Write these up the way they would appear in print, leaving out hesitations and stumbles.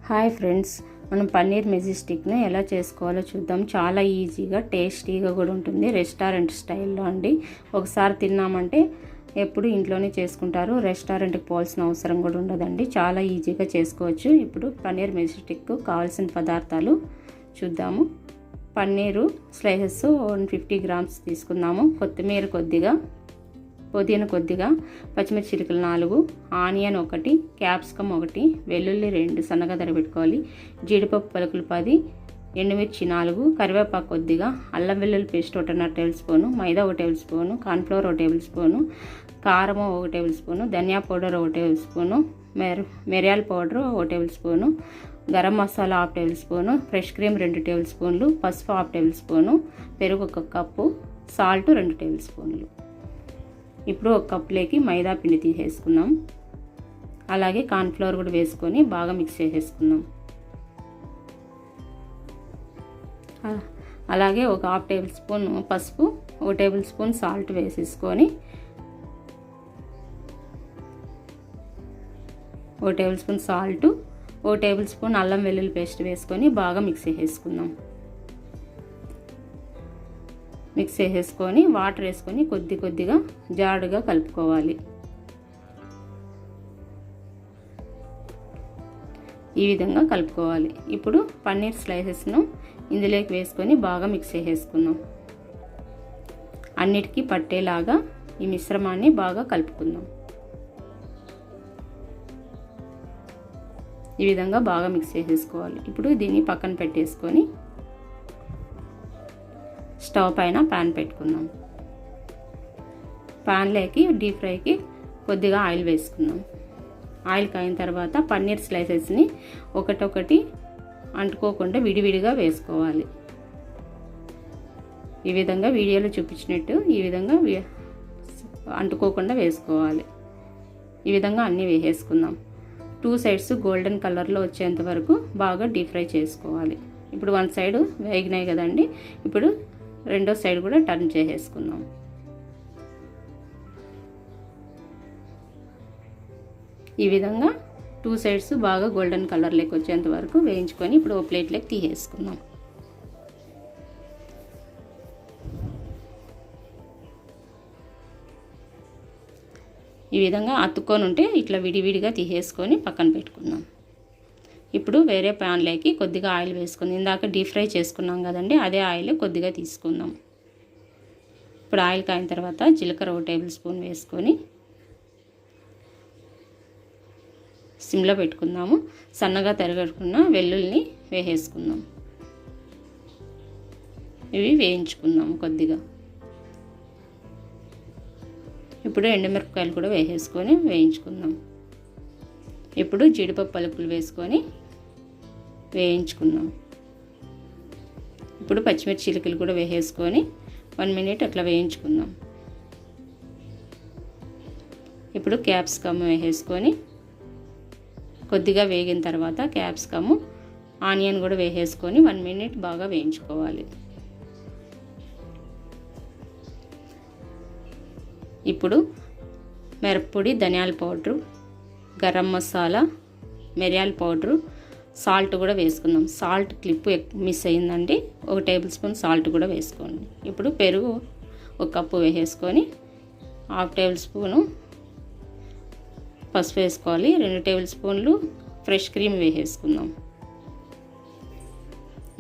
Hi friends, మనం పన్నీర్ మెజెస్టిక్ని ఎలా చేసుకోవాలో చూద్దాం. చాలా ఈజీగా టేస్టీగా కూడా ఉంటుంది. రెస్టారెంట్ స్టైల్లో అండి. ఒకసారి తిన్నామంటే ఎప్పుడు ఇంట్లోనే చేసుకుంటారు. రెస్టారెంట్కి పోవాల్సిన అవసరం కూడా ఉండదండి. చాలా ఈజీగా చేసుకోవచ్చు. ఇప్పుడు పన్నీర్ మెజెస్టిక్కు కావాల్సిన పదార్థాలు చూద్దాము. పన్నీరు స్లైసెస్ 150 గ్రామ్స్ తీసుకుందాము. కొత్తిమీర కొద్దిగా, పుదీనా కొద్దిగా, పచ్చిమిర్చి చిలుకలు 4, ఆనియన్ 1, క్యాప్సికమ్ 1, వెల్లుల్లి 2 సన్నగా తరిగబెట్టుకోవాలి. జీడిపప్పు పలుకులు 10, ఎండుమిర్చి 4, కరివేపాకు కొద్దిగా, అల్లం వెల్లుల్లి పేస్ట్ 1.5 టేబుల్ స్పూను, మైదా 1 table spoon, cornflour 1 table spoon, కారం 1 టేబుల్ స్పూను, ధనియా పౌడర్ 1 టేబుల్ స్పూను, మిరియాల powder 1 table spoon, garam masala 1/2 table spoon, fresh cream 2 table స్పూన్లు, పసుపు 1/2 టేబుల్ స్పూను, పెరుగు 1 కప్పు, సాల్ట్ 2 టేబుల్ స్పూన్లు. ఇప్పుడు ఒక కప్పులోకి మైదా పిండి తీసేసుకుందాం. అలాగే కార్న్ఫ్లోర్ కూడా వేసుకొని బాగా మిక్స్ చేసేసుకుందాం. అలాగే ఒక 1/2 టేబుల్ స్పూన్ పసుపు, 1 టేబుల్ స్పూన్ సాల్ట్ వేసేసుకొని 1 table spoon salt, 1 table spoon అల్లం వెల్లుల్లి పేస్ట్ వేసుకొని బాగా మిక్స్ చేసేసుకుందాం. మిక్స్ చేసేసుకొని వాటర్ వేసుకొని కొద్దిగా జాడుగా కలుపుకోవాలి. ఈ విధంగా కలుపుకోవాలి. ఇప్పుడు పన్నీర్ స్లైసెస్ను ఇందులోకి వేసుకొని బాగా మిక్స్ చేసేసుకుందాం. అన్నిటికీ పట్టేలాగా ఈ మిశ్రమాన్ని బాగా కలుపుకుందాం. ఈ విధంగా బాగా మిక్స్ చేసేసుకోవాలి. ఇప్పుడు దీన్ని పక్కన పెట్టేసుకొని స్టవ్ పైన ప్యాన్ పెట్టుకుందాం. ప్యాన్లోకి డీప్ ఫ్రైకి కొద్దిగా ఆయిల్ వేసుకుందాం. ఆయిల్ కాయిన తర్వాత పన్నీర్ స్లైసెస్ని ఒకటొకటి అంటుకోకుండా విడివిడిగా వేసుకోవాలి. ఈ విధంగా వీడియోలో చూపించినట్టు ఈ విధంగా అంటుకోకుండా వేసుకోవాలి. ఈ విధంగా అన్నీ వేసేసుకుందాం. 2 సైడ్స్ గోల్డెన్ కలర్లో వచ్చేంత వరకు బాగా డీప్ ఫ్రై చేసుకోవాలి. ఇప్పుడు 1 సైడ్ వేగినాయి కదండి. ఇప్పుడు రెండో సైడ్ కూడా టర్న్ చేసేసుకుందాం. ఈ విధంగా 2 సైడ్స్ బాగా గోల్డెన్ కలర్లోకి వచ్చేంత వరకు వేయించుకొని ఇప్పుడు ఓ ప్లేట్లోకి తీసేసుకుందాం. ఈ విధంగా అతుక్కొని ఉంటే ఇట్లా విడివిడిగా తీసేసుకొని పక్కన పెట్టుకుందాం. ఇప్పుడు వేరే ప్యాన్లోకి కొద్దిగా ఆయిల్ వేసుకుంది. ఇందాక డీప్ ఫ్రై చేసుకున్నాం కదండి, అదే ఆయిల్ కొద్దిగా తీసుకుందాం. ఇప్పుడు ఆయిల్ కాయిన తర్వాత జీలకర్ర 1 టేబుల్ స్పూన్ వేసుకొని సిమ్లో పెట్టుకుందాము. సన్నగా తరిగేసుకున్న వెల్లుల్లిని వేసేసుకుందాం. ఇవి వేయించుకుందాము కొద్దిగా. ఇప్పుడు ఎండుమిరపకాయలు కూడా వేసేసుకొని వేయించుకుందాం. ఇప్పుడు జీడిపప్పు పలుకులు వేసుకొని వేయించుకుందాం. ఇప్పుడు పచ్చిమిర్చి చిలుకలు కూడా వేసేసుకొని 1 మినిట్ అట్లా వేయించుకుందాం. ఇప్పుడు క్యాప్సికమ్ వేసేసుకొని కొద్దిగా వేగిన తర్వాత క్యాప్సికమ్, ఆనియన్ కూడా వేసేసుకొని 1 మినిట్ బాగా వేయించుకోవాలి. ఇప్పుడు మిరప్పొడి, ధనియాల పౌడరు, గరం మసాలా, మిరియాల పౌడరు, సాల్ట్ కూడా వేసుకుందాం. సాల్ట్ క్లిప్ మిస్ అయిందండి. 1 టేబుల్ స్పూన్ సాల్ట్ కూడా వేసుకోండి. ఇప్పుడు పెరుగు 1 కప్పు వేసేసుకొని 1/2 టేబుల్ స్పూను పసుపు వేసుకోవాలి. 2 టేబుల్ స్పూన్లు ఫ్రెష్ క్రీమ్ వేసేసుకుందాం.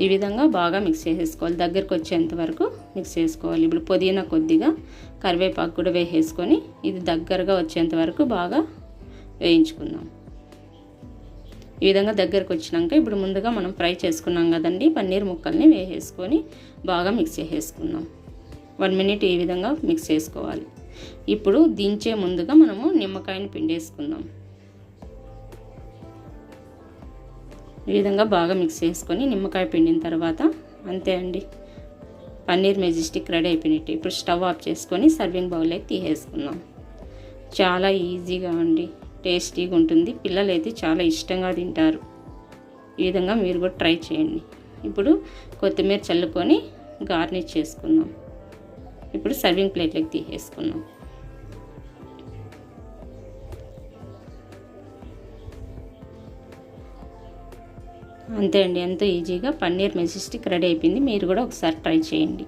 ఈ విధంగా బాగా మిక్స్ చేసేసుకోవాలి. దగ్గరకు వచ్చేంత వరకు మిక్స్ చేసుకోవాలి. ఇప్పుడు పుదీనా కొద్దిగా, కరివేపాకు కూడా వేసేసుకొని ఇది దగ్గరగా వచ్చేంత వరకు బాగా వేయించుకుందాం. ఈ విధంగా దగ్గరకు వచ్చినాక ఇప్పుడు ముందుగా మనం ఫ్రై చేసుకున్నాం కదండి, పన్నీర్ ముక్కల్ని వేసేసుకొని బాగా మిక్స్ చేసేసుకుందాం. 1 మినిట్ ఈ విధంగా మిక్స్ చేసుకోవాలి. ఇప్పుడు దించే ముందుగా మనము నిమ్మకాయని పిండేసుకుందాం. ఈ విధంగా బాగా మిక్స్ చేసుకొని నిమ్మకాయ పిండిన తర్వాత అంతే అండి, పన్నీర్ మెజెస్టిక్ రెడీ అయిపోయినట్టు. ఇప్పుడు స్టవ్ ఆఫ్ చేసుకొని సర్వింగ్ బౌల్లోకి తీసేసుకుందాం. చాలా ఈజీగా అండి, టేస్టీగా ఉంటుంది. పిల్లలు అయితే చాలా ఇష్టంగా తింటారు. ఈ విధంగా మీరు కూడా ట్రై చేయండి. ఇప్పుడు కొత్తిమీర చల్లుకొని గార్నిష్ చేసుకుందాం. ఇప్పుడు సర్వింగ్ ప్లేట్లోకి తీసేసుకుందాం. అంతే అండి, ఎంతో ఈజీగా పన్నీర్ మెజెస్టిక్ రెడీ అయిపోయింది. మీరు కూడా ఒకసారి ట్రై చేయండి.